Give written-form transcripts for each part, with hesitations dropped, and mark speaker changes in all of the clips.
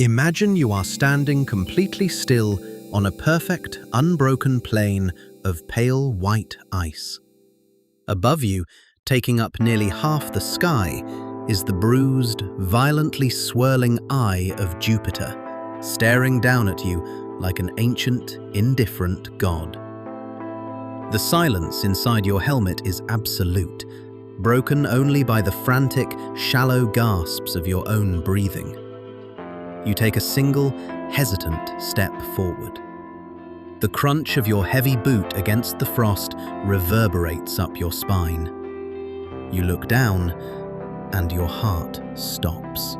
Speaker 1: Imagine you are standing completely still on a perfect, unbroken plain of pale white ice. Above you, taking up nearly half the sky, is the bruised, violently swirling eye of Jupiter, staring down at you like an ancient, indifferent god. The silence inside your helmet is absolute, broken only by the frantic, shallow gasps of your own breathing. You take a single, hesitant step forward. The crunch of your heavy boot against the frost reverberates up your spine. You look down, and your heart stops.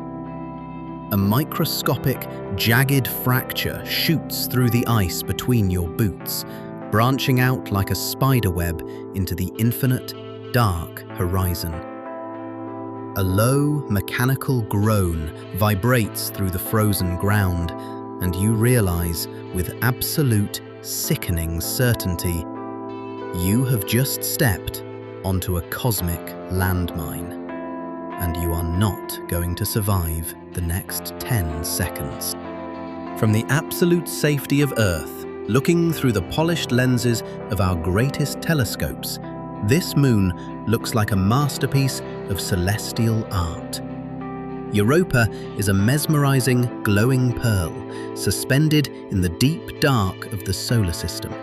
Speaker 1: A microscopic, jagged fracture shoots through the ice between your boots, branching out like a spiderweb into the infinite, dark horizon. A low, mechanical groan vibrates through the frozen ground, and you realize, with absolute, sickening certainty, you have just stepped onto a cosmic landmine, and you are not going to survive the next 10 seconds. From the absolute safety of Earth, looking through the polished lenses of our greatest telescopes, this moon looks like a masterpiece of celestial art. Europa is a mesmerizing, glowing pearl, suspended in the deep dark of the solar system,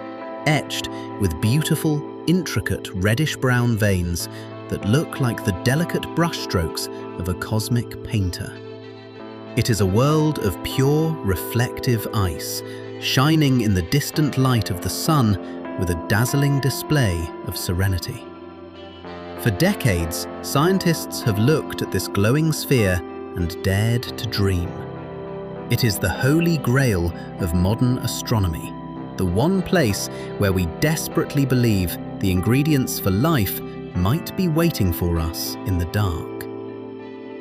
Speaker 1: etched with beautiful, intricate reddish-brown veins that look like the delicate brushstrokes of a cosmic painter. It is a world of pure, reflective ice, shining in the distant light of the sun with a dazzling display of serenity. For decades, scientists have looked at this glowing sphere and dared to dream. It is the holy grail of modern astronomy, the one place where we desperately believe the ingredients for life might be waiting for us in the dark.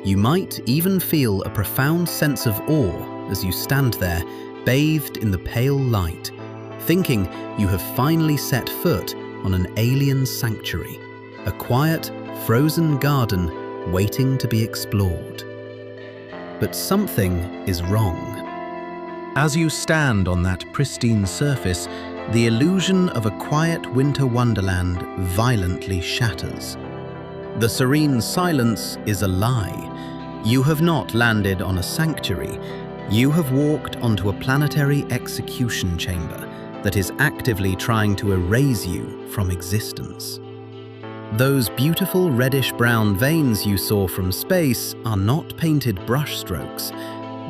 Speaker 1: You might even feel a profound sense of awe as you stand there, bathed in the pale light, thinking you have finally set foot on an alien sanctuary, a quiet, frozen garden waiting to be explored. But something is wrong. As you stand on that pristine surface, the illusion of a quiet winter wonderland violently shatters. The serene silence is a lie. You have not landed on a sanctuary. You have walked onto a planetary execution chamber that is actively trying to erase you from existence. Those beautiful reddish-brown veins you saw from space are not painted brushstrokes.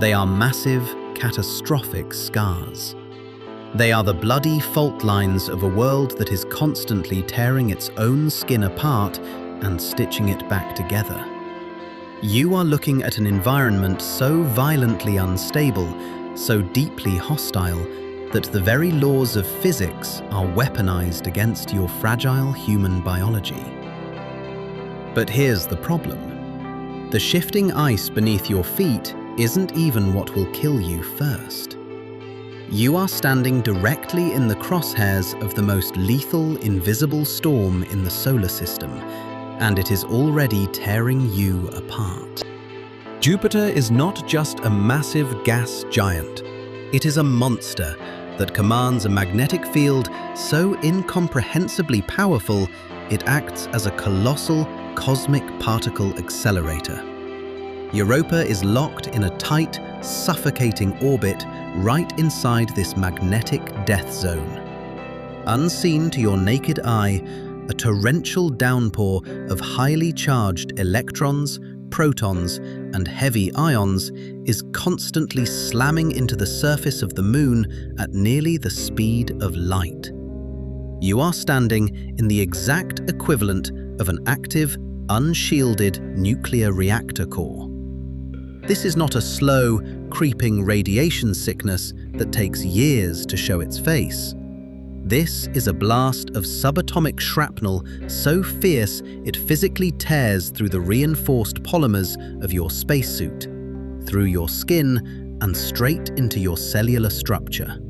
Speaker 1: They are massive, catastrophic scars. They are the bloody fault lines of a world that is constantly tearing its own skin apart and stitching it back together. You are looking at an environment so violently unstable, so deeply hostile, that the very laws of physics are weaponized against your fragile human biology. But here's the problem. The shifting ice beneath your feet isn't even what will kill you first. You are standing directly in the crosshairs of the most lethal, invisible storm in the solar system, and it is already tearing you apart. Jupiter is not just a massive gas giant. It is a monster that commands a magnetic field so incomprehensibly powerful it acts as a colossal cosmic particle accelerator. Europa is locked in a tight, suffocating orbit right inside this magnetic death zone. Unseen to your naked eye, a torrential downpour of highly charged electrons, protons, and heavy ions is constantly slamming into the surface of the moon at nearly the speed of light. You are standing in the exact equivalent of an active, unshielded nuclear reactor core. This is not a slow, creeping radiation sickness that takes years to show its face. This is a blast of subatomic shrapnel so fierce it physically tears through the reinforced polymers of your spacesuit, through your skin, and straight into your cellular structure.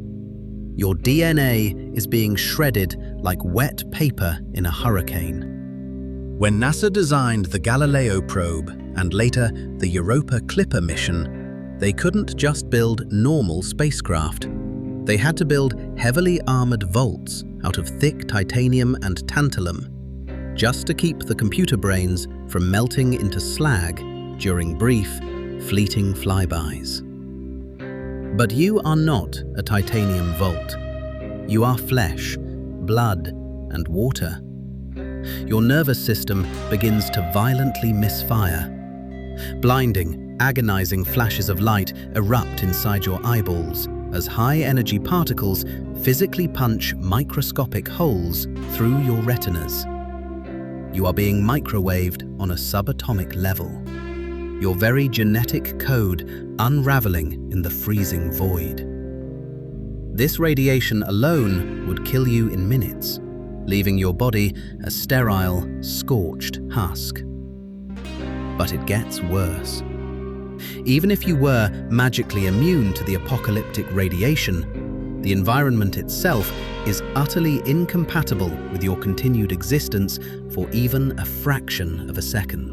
Speaker 1: Your DNA is being shredded like wet paper in a hurricane. When NASA designed the Galileo probe and later the Europa Clipper mission, They couldn't just build normal spacecraft. They had to build heavily armored vaults out of thick titanium and tantalum, just to keep the computer brains from melting into slag during brief, fleeting flybys. But you are not a titanium vault. You are flesh, blood, and water. Your nervous system begins to violently misfire. Blinding, agonizing flashes of light erupt inside your eyeballs as high-energy particles physically punch microscopic holes through your retinas. You are being microwaved on a subatomic level, your very genetic code unraveling in the freezing void. This radiation alone would kill you in minutes, leaving your body a sterile, scorched husk. But it gets worse. Even if you were magically immune to the apocalyptic radiation, the environment itself is utterly incompatible with your continued existence for even a fraction of a second.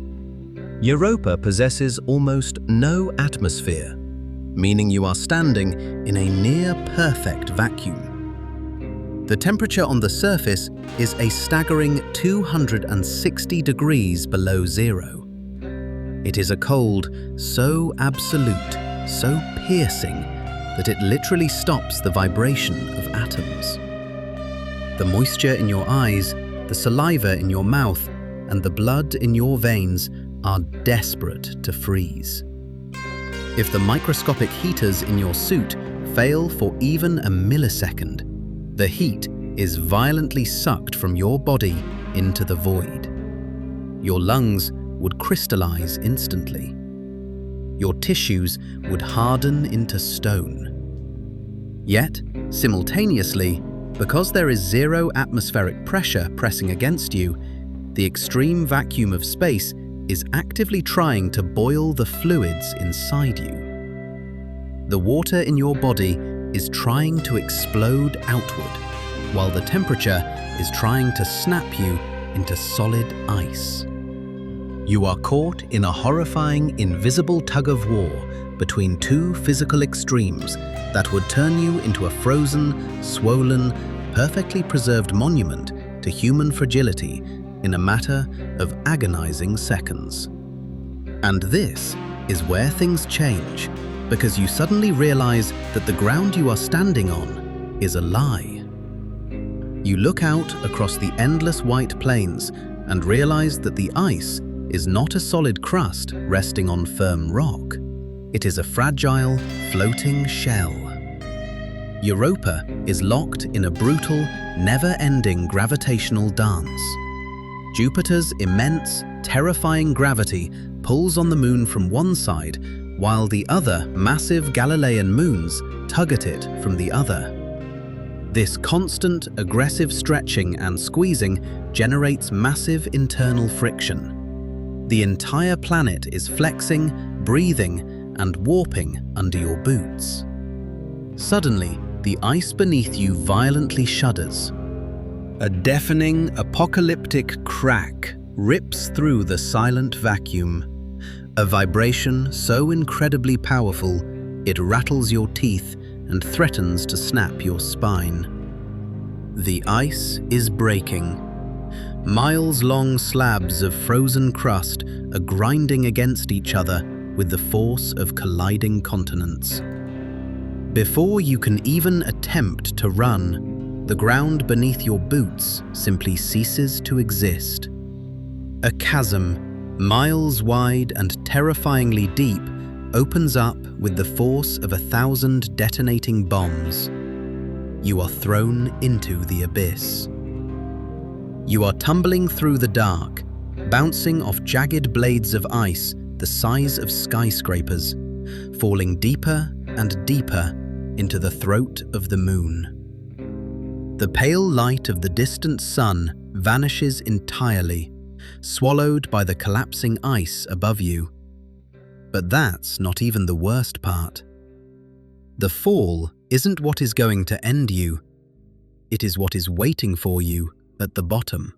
Speaker 1: Europa possesses almost no atmosphere, meaning you are standing in a near-perfect vacuum. The temperature on the surface is a staggering 260 degrees below zero. It is a cold so absolute, so piercing, that it literally stops the vibration of atoms. The moisture in your eyes, the saliva in your mouth, and the blood in your veins are desperate to freeze. If the microscopic heaters in your suit fail for even a millisecond, the heat is violently sucked from your body into the void. Your lungs would crystallize instantly. Your tissues would harden into stone. Yet, simultaneously, because there is zero atmospheric pressure pressing against you, the extreme vacuum of space is actively trying to boil the fluids inside you. The water in your body is trying to explode outward, while the temperature is trying to snap you into solid ice. You are caught in a horrifying, invisible tug-of-war between two physical extremes that would turn you into a frozen, swollen, perfectly preserved monument to human fragility in a matter of agonizing seconds. And this is where things change, because you suddenly realize that the ground you are standing on is a lie. You look out across the endless white plains and realize that the ice is not a solid crust resting on firm rock. It is a fragile, floating shell. Europa is locked in a brutal, never-ending gravitational dance. Jupiter's immense, terrifying gravity pulls on the moon from one side, while the other massive Galilean moons tug at it from the other. This constant, aggressive stretching and squeezing generates massive internal friction. The entire planet is flexing, breathing, and warping under your boots. Suddenly, the ice beneath you violently shudders. A deafening, apocalyptic crack rips through the silent vacuum. A vibration so incredibly powerful, it rattles your teeth and threatens to snap your spine. The ice is breaking. Miles-long slabs of frozen crust are grinding against each other with the force of colliding continents. Before you can even attempt to run, the ground beneath your boots simply ceases to exist. A chasm, miles wide and terrifyingly deep, opens up with the force of 1,000 detonating bombs. You are thrown into the abyss. You are tumbling through the dark, bouncing off jagged blades of ice the size of skyscrapers, falling deeper and deeper into the throat of the moon. The pale light of the distant sun vanishes entirely, swallowed by the collapsing ice above you. But that's not even the worst part. The fall isn't what is going to end you. It is what is waiting for you at the bottom.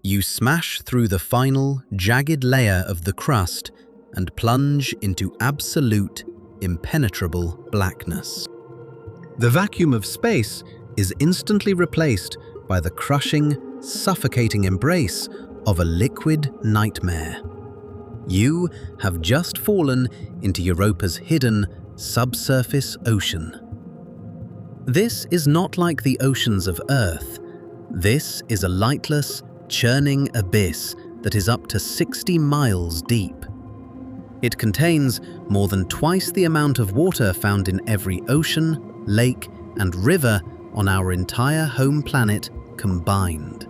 Speaker 1: You smash through the final, jagged layer of the crust and plunge into absolute, impenetrable blackness. The vacuum of space is instantly replaced by the crushing, suffocating embrace of a liquid nightmare. You have just fallen into Europa's hidden subsurface ocean. This is not like the oceans of Earth. This is a lightless, churning abyss that is up to 60 miles deep. It contains more than twice the amount of water found in every ocean, lake, and river on our entire home planet combined.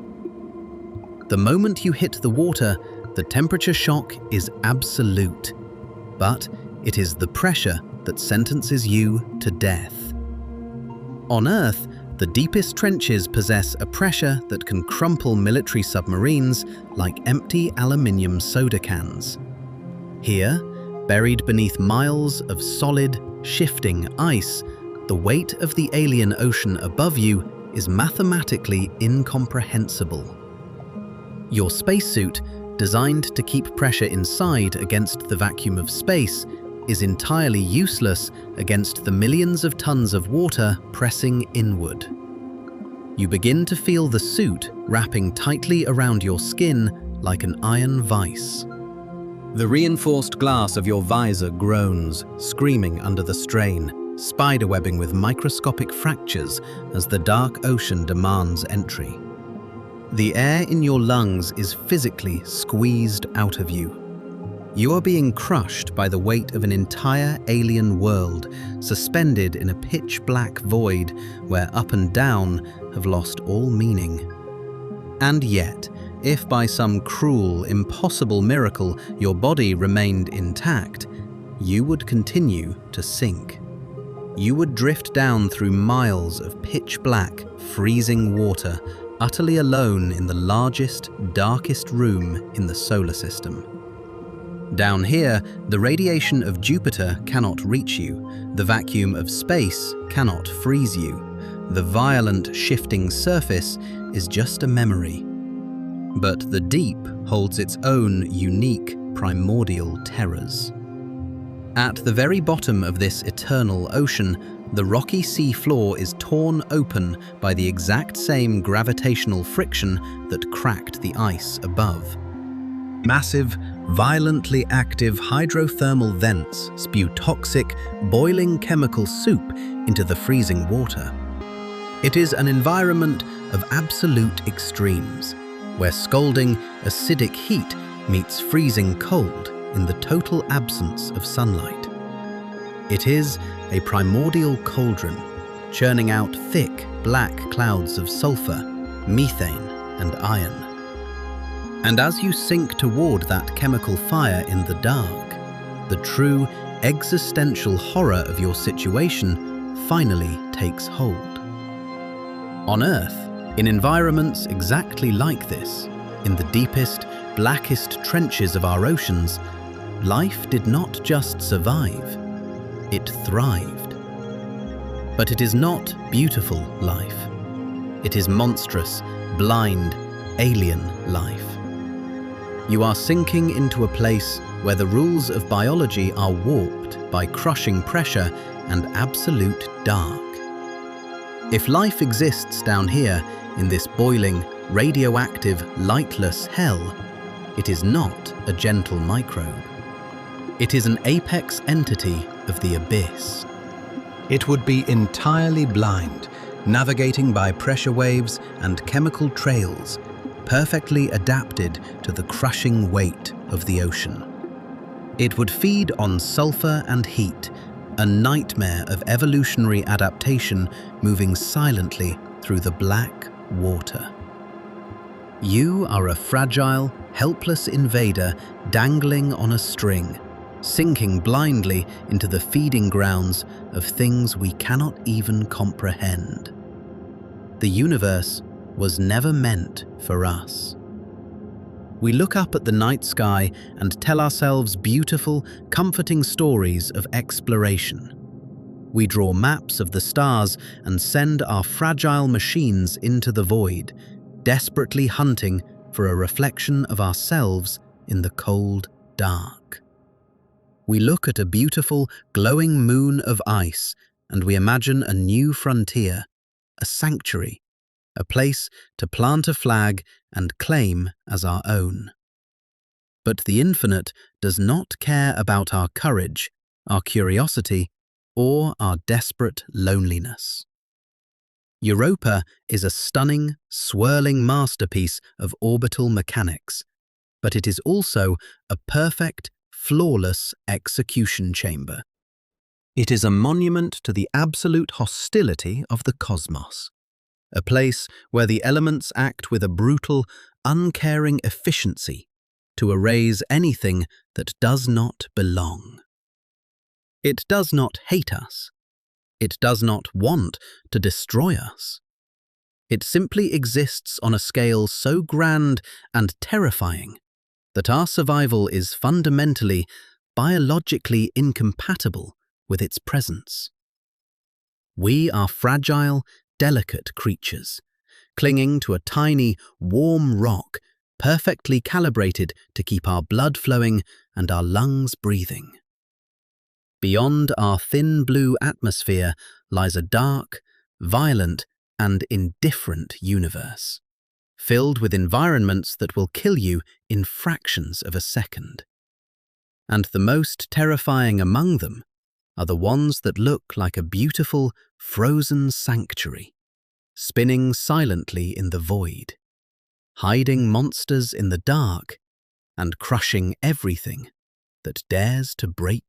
Speaker 1: The moment you hit the water, the temperature shock is absolute, but it is the pressure that sentences you to death. On Earth, the deepest trenches possess a pressure that can crumple military submarines like empty aluminium soda cans. Here, buried beneath miles of solid, shifting ice, the weight of the alien ocean above you is mathematically incomprehensible. Your spacesuit, designed to keep pressure inside against the vacuum of space, is entirely useless against the millions of tons of water pressing inward. You begin to feel the suit wrapping tightly around your skin like an iron vice. The reinforced glass of your visor groans, screaming under the strain, spiderwebbing with microscopic fractures as the dark ocean demands entry. The air in your lungs is physically squeezed out of you. You are being crushed by the weight of an entire alien world, suspended in a pitch-black void where up and down have lost all meaning. And yet, if by some cruel, impossible miracle your body remained intact, you would continue to sink. You would drift down through miles of pitch-black, freezing water, utterly alone in the largest, darkest room in the solar system. Down here, the radiation of Jupiter cannot reach you, the vacuum of space cannot freeze you. The violent, shifting surface is just a memory. But the deep holds its own unique, primordial terrors. At the very bottom of this eternal ocean, the rocky sea floor is torn open by the exact same gravitational friction that cracked the ice above. Massive, violently active hydrothermal vents spew toxic, boiling chemical soup into the freezing water. It is an environment of absolute extremes, where scalding, acidic heat meets freezing cold in the total absence of sunlight. It is a primordial cauldron, churning out thick, black clouds of sulfur, methane, and iron. And as you sink toward that chemical fire in the dark, the true existential horror of your situation finally takes hold. On Earth, in environments exactly like this, in the deepest, blackest trenches of our oceans, life did not just survive, it thrived. But it is not beautiful life. It is monstrous, blind, alien life. You are sinking into a place where the rules of biology are warped by crushing pressure and absolute dark. If life exists down here in this boiling, radioactive, lightless hell, it is not a gentle microbe. It is an apex entity of the abyss. It would be entirely blind, navigating by pressure waves and chemical trails, perfectly adapted to the crushing weight of the ocean. It would feed on sulfur and heat, a nightmare of evolutionary adaptation moving silently through the black water. You are a fragile, helpless invader dangling on a string, sinking blindly into the feeding grounds of things we cannot even comprehend. The universe was never meant for us. We look up at the night sky and tell ourselves beautiful, comforting stories of exploration. We draw maps of the stars and send our fragile machines into the void, desperately hunting for a reflection of ourselves in the cold dark. We look at a beautiful, glowing moon of ice, and we imagine a new frontier, a sanctuary, a place to plant a flag and claim as our own. But the infinite does not care about our courage, our curiosity, or our desperate loneliness. Europa is a stunning, swirling masterpiece of orbital mechanics, but it is also a perfect, flawless execution chamber. It is a monument to the absolute hostility of the cosmos, a place where the elements act with a brutal, uncaring efficiency to erase anything that does not belong. It does not hate us. It does not want to destroy us. It simply exists on a scale so grand and terrifying that our survival is fundamentally, biologically incompatible with its presence. We are fragile, delicate creatures, clinging to a tiny, warm rock, perfectly calibrated to keep our blood flowing and our lungs breathing. Beyond our thin blue atmosphere lies a dark, violent, and indifferent universe, filled with environments that will kill you in fractions of a second. And the most terrifying among them are the ones that look like a beautiful, frozen sanctuary, spinning silently in the void, hiding monsters in the dark and crushing everything that dares to break